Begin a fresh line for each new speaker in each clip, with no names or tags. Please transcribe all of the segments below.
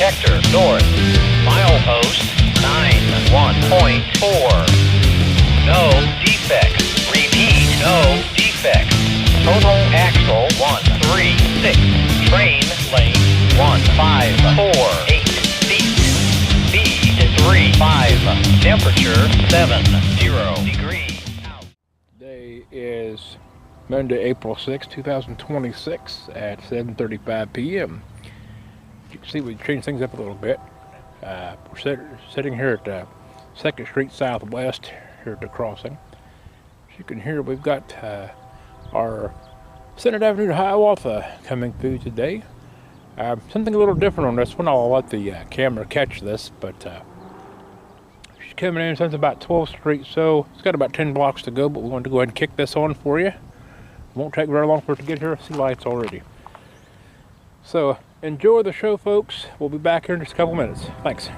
detector north. Milepost 91.4. No defects. Repeat, no defects. Total axle 136. Train lane 1548 feet. Speed 35. Temperature 70 degrees.
Today is Monday, April 6, 2026 at 7:35 p.m. You can see we changed things up a little bit. We're sitting here at 2nd Street Southwest here at the crossing. As you can hear, we've got our Senate Avenue-Hiawatha coming through today. Something a little different on this one. I'll let the camera catch this, but she's coming in since about 12th Street, so it's got about 10 blocks to go, but we wanted to go ahead and kick this on for you. Won't take very long for it to get here. See lights already. So enjoy the show, folks. We'll be back here in just a couple minutes. Thanks.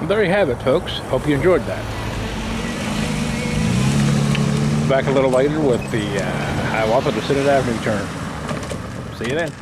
Well, there you have it, folks. Hope you enjoyed that. Back a little later with the Hiawatha to Senate Avenue turn. See you then.